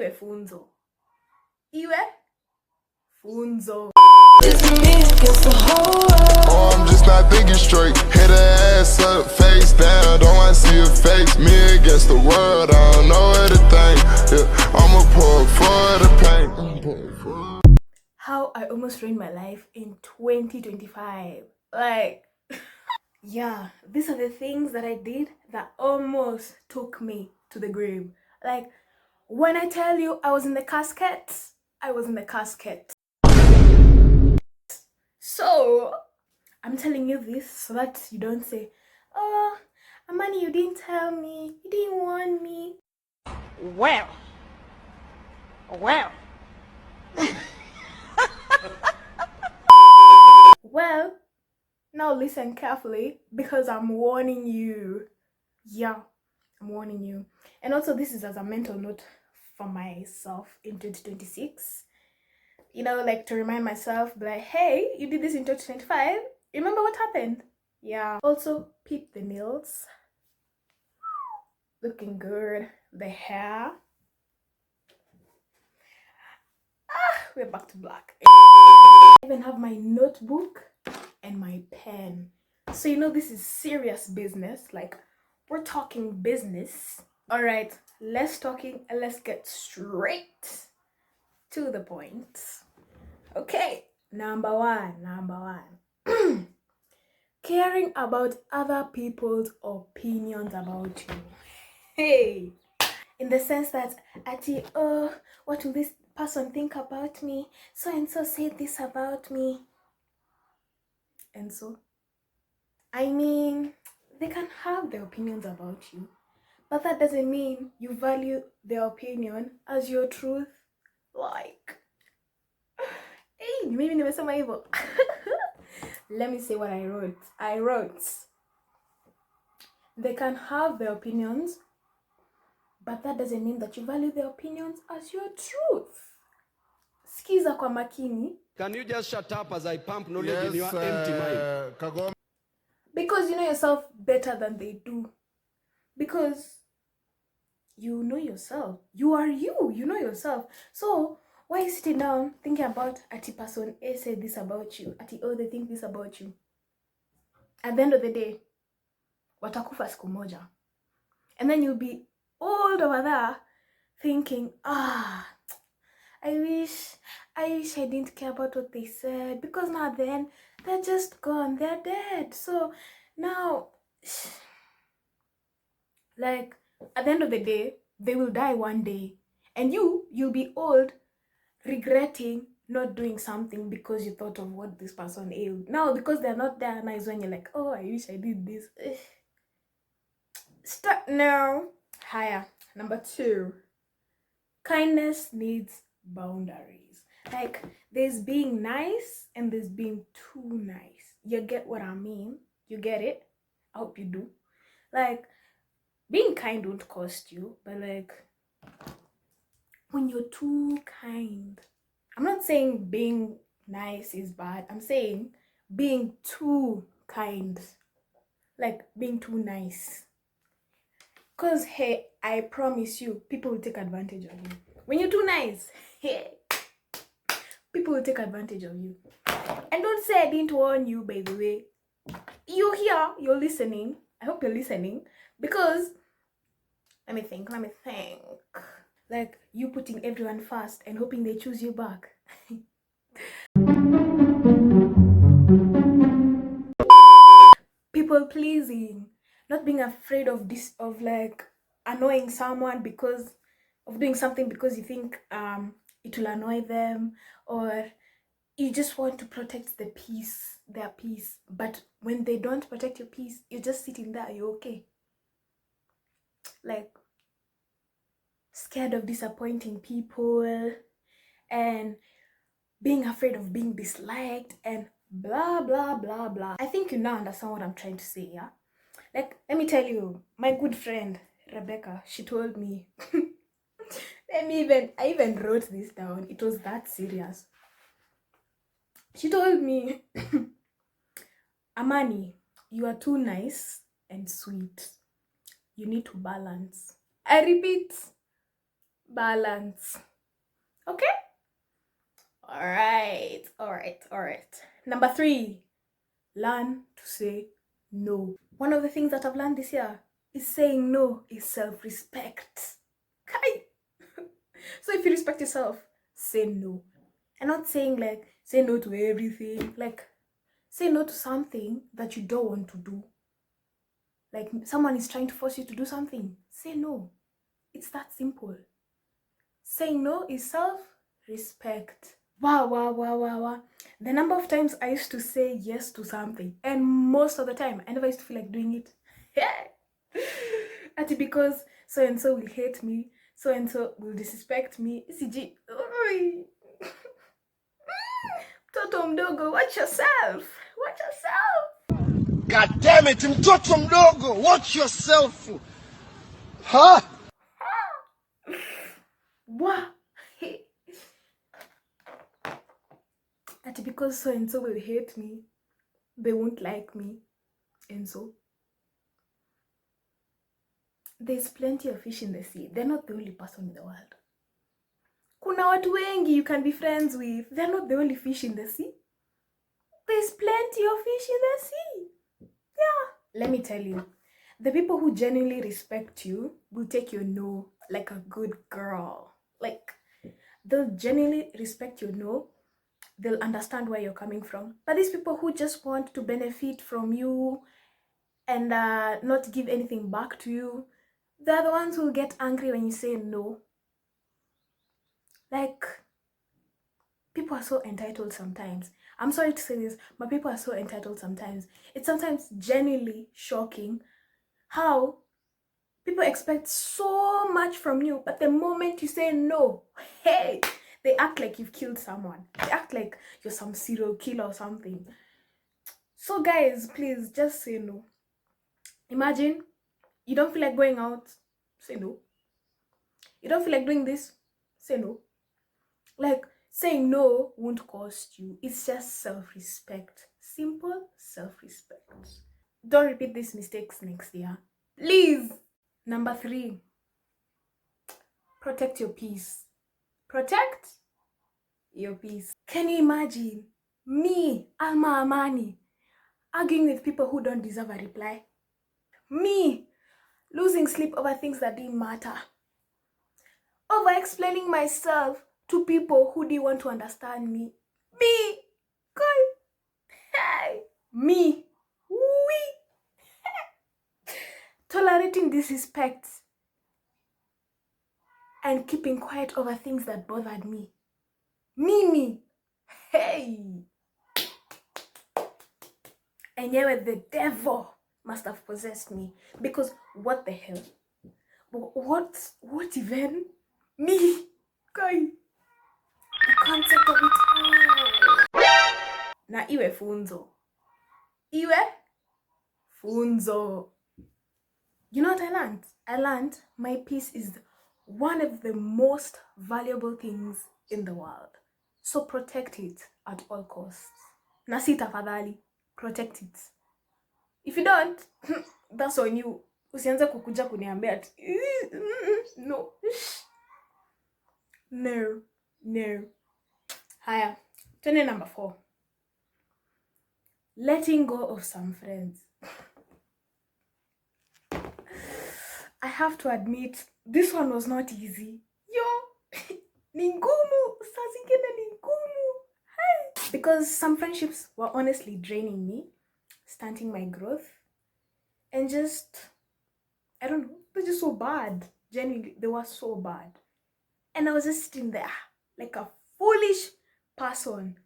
iwe funzo. Iwe funzo. Oh, I'm just not thinking straight. Hit her ass up, face down. Don't want to see her face. Me against the world, I don't know where to think. Yeah, I'ma pour for the pain. How I almost ruined my life in 2025. Like, yeah, these are the things that I did that almost took me to the grave. Like, when I tell you I was in the casket, I was in the casket. So, I'm telling you this so that you don't say, oh, Amani, you didn't tell me, you didn't warn me. Well. Well, now listen carefully because I'm warning you. Yeah, I'm warning you. And also, this is as a mental note for myself in 2026. You know, like to remind myself, like, hey, you did this in 2025. Remember what happened? Yeah. Also, peep the nails. Looking good. The hair. We're back to black. I even have my notebook and my pen. So you know this is serious business. Like, we're talking business. All right, less talking and let's get straight to the point. Okay, number one. Caring about other people's opinions about you. Hey, in the sense that oh, what will this person think about me? So and so said this about me. And so, I mean, they can have their opinions about you, but that doesn't mean you value their opinion as your truth. Like, hey, maybe nimesema hivyo. Let me say what I wrote. I wrote, they can have their opinions, but that doesn't mean that you value their opinions as your truth. Skiza kwa makini. Can you just shut up as I pump knowledge in your empty mind? Because you know yourself better than they do. Because you know yourself. You are you. You know yourself. So why are you sitting down thinking about ati person A said this about you? Ati oh, they think this about you. At the end of the day, watakufa siku moja. And then you'll be old over there thinking, I wish I didn't care about what they said, because now then they're just gone, they're dead. So now, like, at the end of the day, they will die one day, and you'll be old regretting not doing something because you thought of what this person ailed. Now, because they're not there, now is when you're like, oh, I wish I did this. Start now. Higher. Number 2, kindness needs boundaries. Like, there's being nice and there's being too nice. You get what I mean? You get it? I hope you do. Like, being kind won't cost you, but like, when you're too kind, I'm not saying being nice is bad. I'm saying being too kind. Like, being too nice. Because, hey, I promise you, people will take advantage of you. When you're too nice, hey, people will take advantage of you. And don't say I didn't warn you, by the way. You're here, you're listening. I hope you're listening. Because, let me think. Like, you putting everyone first and hoping they choose you back. People pleasing. Not being afraid of like annoying someone because of doing something because you think it will annoy them, or you just want to protect their peace. But when they don't protect your peace, you're just sitting there, you're okay. Like, scared of disappointing people and being afraid of being disliked and blah blah blah blah. I think you now understand what I'm trying to say, yeah? Like, let me tell you, my good friend Rebecca, she told me I even wrote this down. It was that serious. She told me, Amani, you are too nice and sweet. You need to balance. I repeat, Balance. Okay? All right. Number 3, learn to say no. One of the things that I've learned this year is saying no is self-respect. Kai. So if you respect yourself, say no. And not saying like, say no to everything. Like, say no to something that you don't want to do. Like, someone is trying to force you to do something. Say no. It's that simple. Saying no is self-respect. Wow. The number of times I used to say yes to something, and most of the time, I never used to feel like doing it. Ati because so-and-so will hate me, so-and-so will disrespect me. CG. Mtoto mdogo, watch yourself. Watch yourself. God damn it, mtoto mdogo, watch yourself. Huh? What? Ati because so-and-so will hate me, they won't like me, and so there's plenty of fish in the sea. They're not the only person in the world. Kuna watu wengi you can be friends with. They're not the only fish in the sea. There's plenty of fish in the sea. Yeah. Let me tell you, the people who genuinely respect you will take your no like a good girl. Like, they'll genuinely respect your no. They'll understand where you're coming from. But these people who just want to benefit from you and not give anything back to you, they're the ones who get angry when you say no. Like, people are so entitled sometimes. I'm sorry to say this, but people are so entitled sometimes. It's sometimes genuinely shocking how people expect so much from you, but the moment you say no, hey, they act like you've killed someone. They act like you're some serial killer or something. So guys, please just say no. Imagine you don't feel like going out, say no. You don't feel like doing this, say no. Like, saying no won't cost you. It's just self-respect. Simple self-respect. Don't repeat these mistakes next year. Please. Number 3, protect your peace. Protect your peace. Can you imagine me, Alma Amani, arguing with people who don't deserve a reply? Me, losing sleep over things that didn't matter. Over explaining myself to people who didn't want to understand me. Me, hey, me, tolerating disrespect and keeping quiet over things that bothered me. Me, hey. And yet the devil must have possessed me, because what the hell? What even? Me, guy. The concept of it all. Na iwe funzo. You know what I learned? I learned my peace is one of the most valuable things in the world. So protect it at all costs. Na si tafadhali, protect it. If you don't, that's on you. Usianze kukuja kuniambia ati no. No. Haya, twende number 4. Letting go of some friends. I have to admit, this one was not easy. Ni ngumu, saa zingine ni ngumu. Because some friendships were honestly draining me, stunting my growth, and just, I don't know, they're just so bad. Genuinely, they were so bad. And I was just sitting there like a foolish person,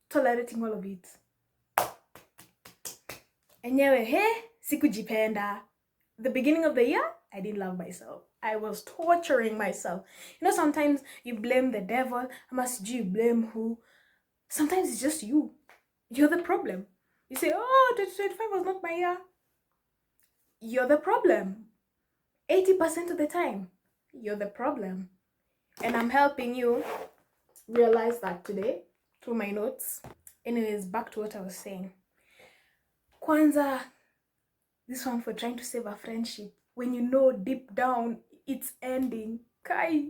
tolerating all of it. Enyewe, sikujipenda. The beginning of the year, I didn't love myself. I was torturing myself. You know, sometimes you blame the devil. You blame who? Sometimes it's just you. You're the problem. You say, oh, 2025 was not my year. You're the problem. 80% of the time, you're the problem. And I'm helping you realize that today through my notes. Anyways, back to what I was saying. Kwanza, this one for trying to save a friendship when you know deep down it's ending. Kai,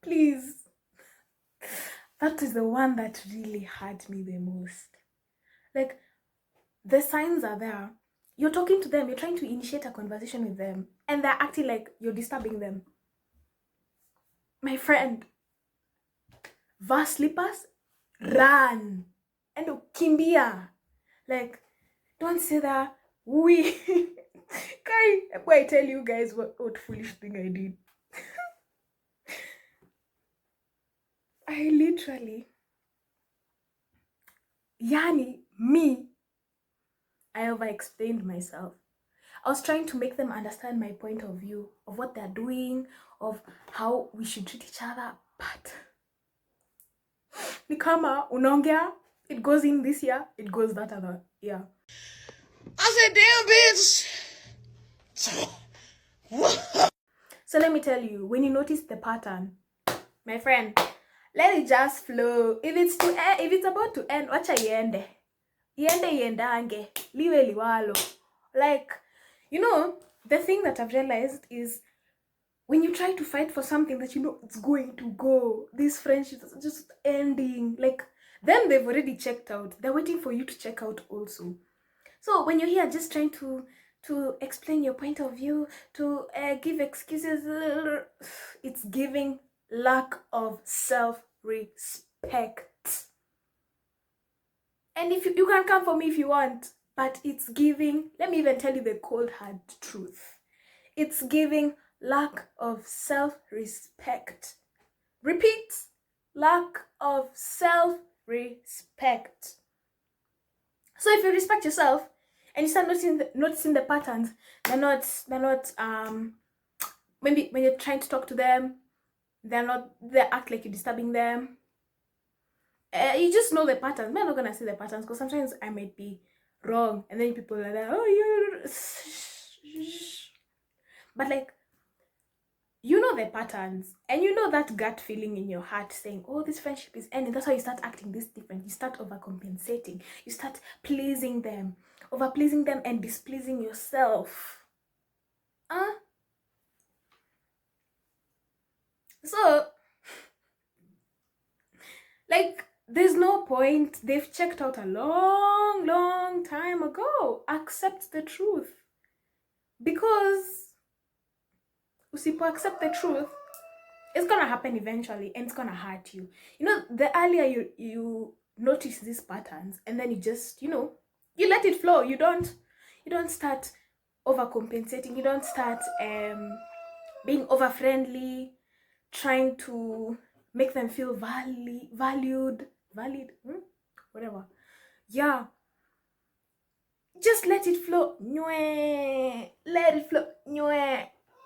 Please. That is the one that really hurt me the most. Like, the signs are there. You're talking to them, you're trying to initiate a conversation with them, and they're acting like you're disturbing them. My friend, wear slippers, run, and kimbia. Like, don't say that. We, Kai, boy, I tell you guys what foolish thing I did. I literally, I over-explained myself. I was trying to make them understand my point of view of what they're doing, of how we should treat each other, but nikama unaongea, it goes in this year, it goes that other year. I said, damn, bitch. So let me tell you, when you notice the pattern, my friend, let it just flow. If it's about to end, wacha iende. Iendange. Liwe liwalo. Like, you know, the thing that I've realized is when you try to fight for something that you know it's going to go, these friendships are just ending. Like, them, they've already checked out. They're waiting for you to check out also. So when you're here just trying to explain your point of view, to give excuses, it's giving lack of self-respect. And if you can come for me if you want, but it's giving, let me even tell you the cold hard truth. It's giving lack of self-respect. Repeat, lack of self-respect. So if you respect yourself and you start noticing the patterns, they're not maybe when you're trying to talk to them, they act like you're disturbing them. You just know the patterns. I'm not gonna say the patterns because sometimes I might be wrong, and then people are like, oh, you, but like, you know the patterns, and you know that gut feeling in your heart saying, oh, this friendship is ending. That's why you start acting this different. You start overcompensating. You start pleasing them, over-pleasing them, and displeasing yourself. So, like, there's no point. They've checked out a long time ago. Accept the truth. Because usipo accept the truth, it's gonna happen eventually and it's gonna hurt you. You know, the earlier you notice these patterns and then you just, you know, you let it flow. You don't start overcompensating. You don't start being over-friendly, trying to make them feel valued, whatever. Yeah. Just let it flow. Let it flow.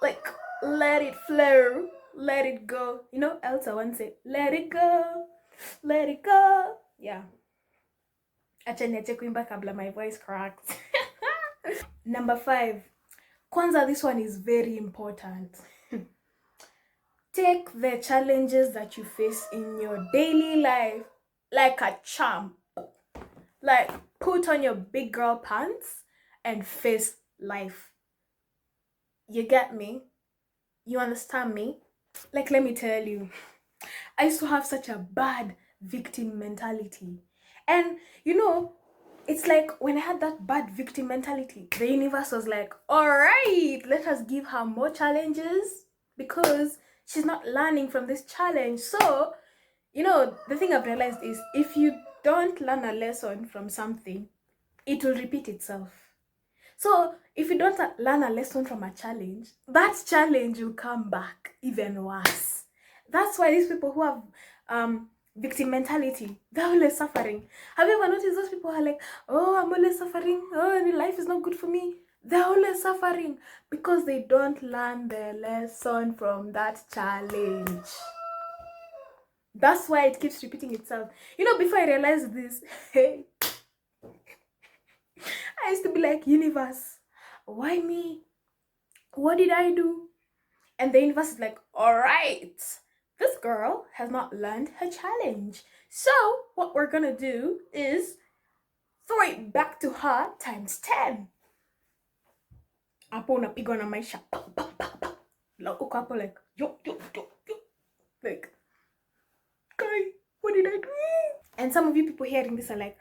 Like, let it flow. Let it go. You know, Elsa once said, let it go. Let it go. Yeah. Acha niache kuimba kabla my voice cracks. Number 5. Kwanza, this one is very important. Take the challenges that you face in your daily life like a champ. Like, put on your big girl pants and face life. You get me? You understand me? Like, let me tell you, I used to have such a bad victim mentality. And, you know, it's like when I had that bad victim mentality, the universe was like, all right, let us give her more challenges because she's not learning from this challenge. So, you know, the thing I've realized is if you don't learn a lesson from something, it will repeat itself. So if you don't learn a lesson from a challenge, that challenge will come back even worse. That's why these people who have victim mentality, they're always suffering. Have you ever noticed those people who are like, oh, I'm always suffering, oh, life is not good for me? They're always suffering because they don't learn the lesson from that challenge. That's why it keeps repeating itself. You know, before I realized this, I used to be like, universe, why me? What did I do? And the universe is like, all right, this girl has not learned her challenge. So what we're gonna do is throw it back to her times 10. Hapo unapigwa na maisha. Uko hapo like, yo. Like, guy, what did I do? And some of you people hearing this are like,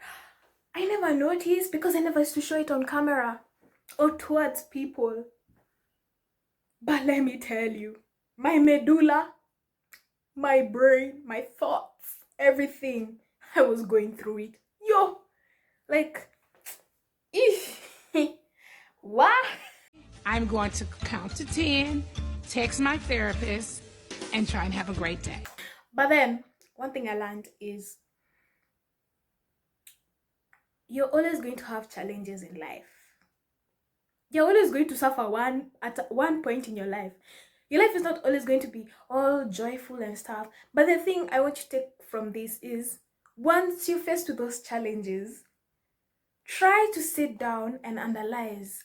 I never noticed because I never used to show it on camera or towards people. But let me tell you, my medulla, my brain, my thoughts, everything, I was going through it. Yo, like, what? I'm going to count to 10, text my therapist, and try and have a great day. But then, one thing I learned is you're always going to have challenges in life. You're always going to suffer at one point in your life. Your life is not always going to be all joyful and stuff. But the thing I want you to take from this is, once you're faced with those challenges, try to sit down and analyze.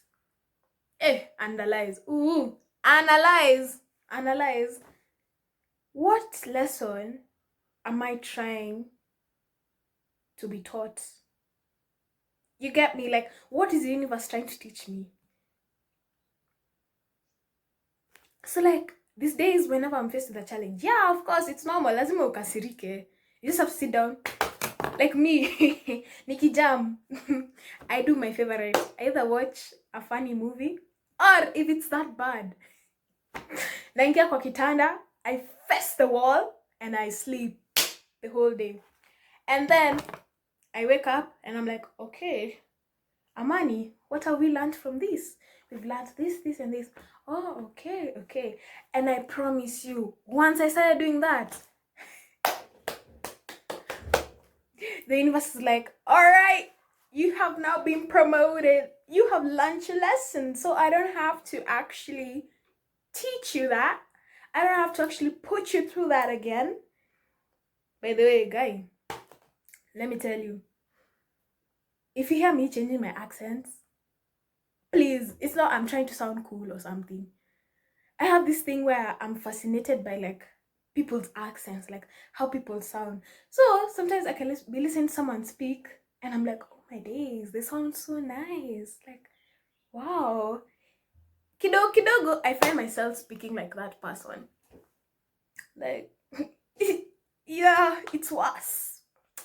Analyze. Analyze. What lesson am I trying to be taught? You get me? Like, what is the universe trying to teach me? So like, these days, whenever I'm faced with a challenge, yeah, of course, it's normal. Lazima ukasirike. You just have to sit down. Like me, Nikki Jam. I do my favorite. I either watch a funny movie, or if it's that bad, naingia kwa kitanda, I face the wall, and I sleep the whole day. And then I wake up and I'm like, okay, Amani, what have we learned from this? We've learned this, and this. Oh, okay. And I promise you, once I started doing that, the universe is like, all right, you have now been promoted. You have learned your lesson. So I don't have to actually teach you that. I don't have to actually put you through that again. By the way, guy, let me tell you, if you hear me changing my accents, please, it's not I'm trying to sound cool or something. I have this thing where I'm fascinated by like people's accents, like how people sound. So sometimes I can be listening to someone speak and I'm like, oh my days, they sound so nice. Like, wow. Kidogo, I find myself speaking like that person. Like, yeah, it's worse.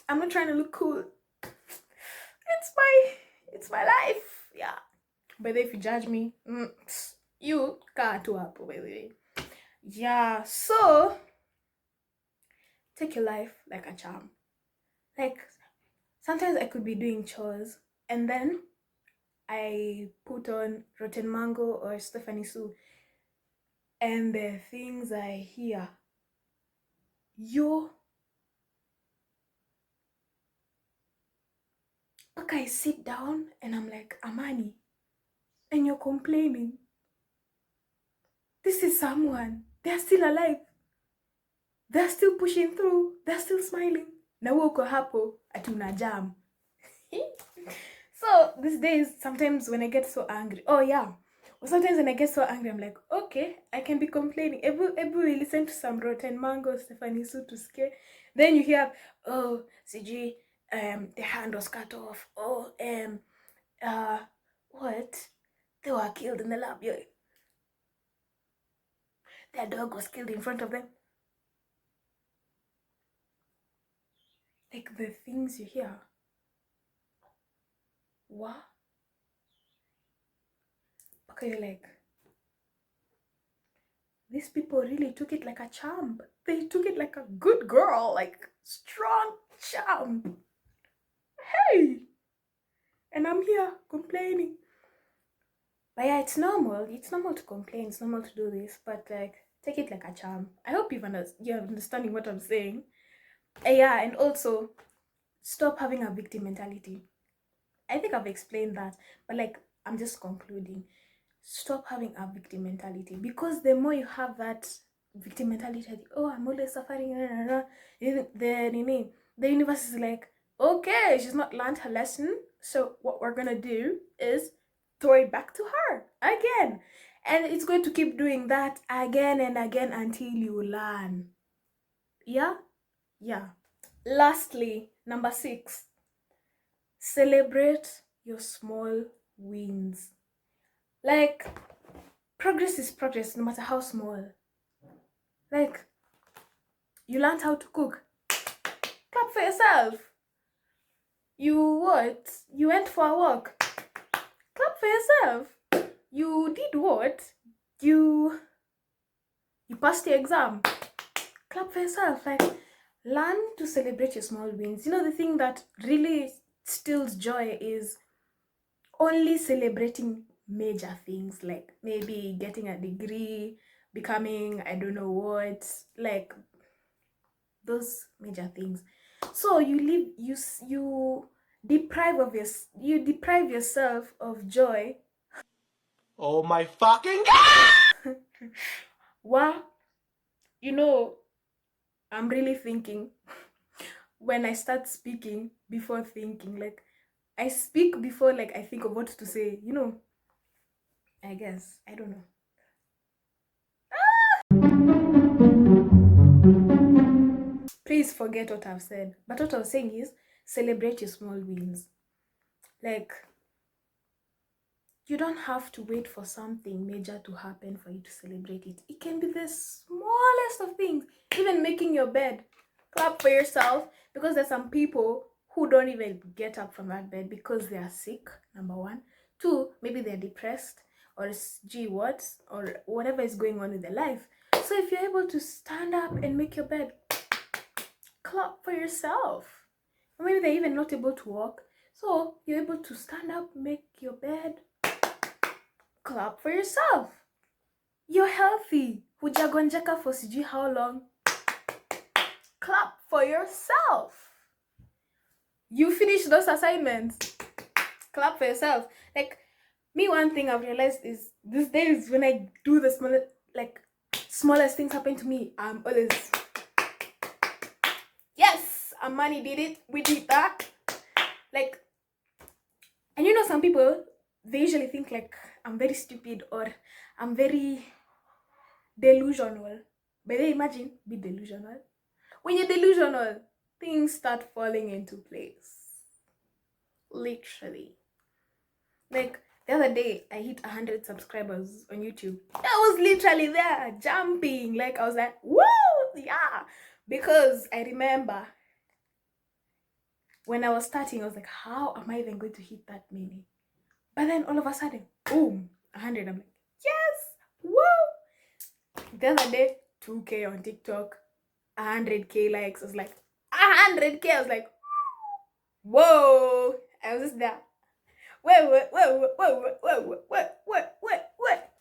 I'm not trying to look cool. It's my life. Yeah. But if you judge me, you can't do up, by the way. Yeah, so take your life like a charm. Like, sometimes I could be doing chores and then I put on Rotten Mango or Stephanie Sue, and the things I hear, okay, I sit down and I'm like, Amani, and you're complaining. This is someone. They're still alive. They're still pushing through. They're still smiling. Na uko hapo atuna jam. So these days, sometimes when I get so angry, sometimes when I get so angry, I'm like, okay, I can be complaining. Every listen to some Rotten Mango, Stephanie Sue to scare. Then you hear, oh, CG, the hand was cut off. Oh, what? They were killed in the lab. Yeah. Their dog was killed in front of them. Like the things you hear. What? Okay, you're like, these people really took it like a champ. They took it like a good girl, like strong champ. Hey! And I'm here complaining. But yeah, it's normal. It's normal to complain. It's normal to do this. But like, take it like a charm. I hope you're understanding what I'm saying. Yeah, and also, stop having a victim mentality. I think I've explained that. But like, I'm just concluding. Stop having a victim mentality. Because the more you have that victim mentality, oh, I'm always suffering, the universe is like, okay, she's not learned her lesson. So what we're going to do is throw it back to her again. And it's going to keep doing that again and again until you learn. Yeah? Yeah. Lastly, number 6. Celebrate your small wins. Like, progress is progress, no matter how small. Like, You learned how to cook. Clap for yourself. You what? You went for a walk. Clap for yourself. You did what? You passed your exam. Clap for yourself. Like, learn to celebrate your small wins. You know, the thing that really steals joy is only celebrating major things, like maybe getting a degree, becoming I don't know what, like those major things. So you deprive yourself of joy. Oh my fucking God! Wow, you know, I'm really thinking when I start speaking before thinking. Like, I speak before like I think of what to say, you know. I guess. I don't know. Please forget what I've said. But what I was saying is celebrate your small wins. Like, you don't have to wait for something major to happen for you to celebrate it. It can be the smallest of things. Even making your bed. Clap for yourself, because there's some people who don't even get up from that bed because they are sick, number one. Two, maybe they're depressed or or whatever is going on with their life. So if you're able to stand up and make your bed, clap for yourself. Or maybe they're even not able to walk, so you're able to stand up, make your bed, clap for yourself. You're healthy. Hujagonjeka for sijui how long. Clap for yourself. You finish those assignments. Clap for yourself. Like, me, one thing I've realized is these days when I do the smallest things happen to me, I'm always, yes, Amani did it. We did that. Like, and you know, some people, they usually think like I'm very stupid or I'm very delusional. But they imagine be delusional. When you're delusional, things start falling into place. Literally. Like, the other day, I hit 100 subscribers on YouTube. I was literally there, jumping. Like, I was like, woo, yeah. Because I remember when I was starting, I was like, how am I even going to hit that many? But then all of a sudden, boom, 100. I'm like, yes, woo. The other day, 2K on TikTok, 100K likes. I was like, 100K. I was like, whoa. I was just there. What?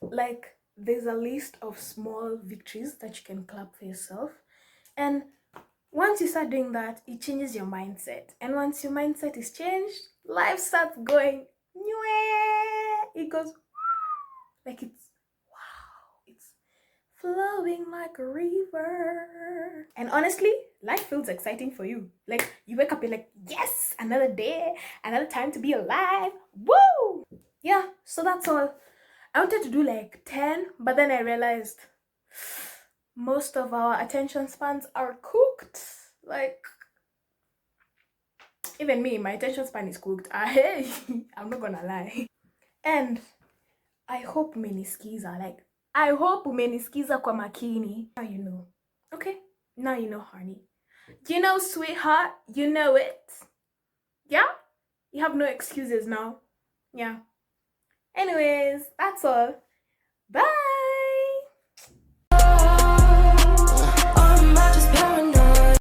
Like, there's a list of small victories that you can clap for yourself. And once you start doing that, it changes your mindset. And once your mindset is changed, life starts going, it goes like it's, wow, it's flowing like a river. And honestly, life feels exciting for you. Like, you wake up, you're like, yes, another day, another time to be alive. Woo! Yeah, so that's all. I wanted to do like 10, but then I realized most of our attention spans are cooked. Like, even me, my attention span is cooked. I'm not gonna lie. And I hope umenisikiza. Like, I hope umenisikiza kwa makini. Now you know. Okay? Now you know, honey. You know, sweetheart. You know it. Yeah? You have no excuses now. Yeah. Anyways, that's all.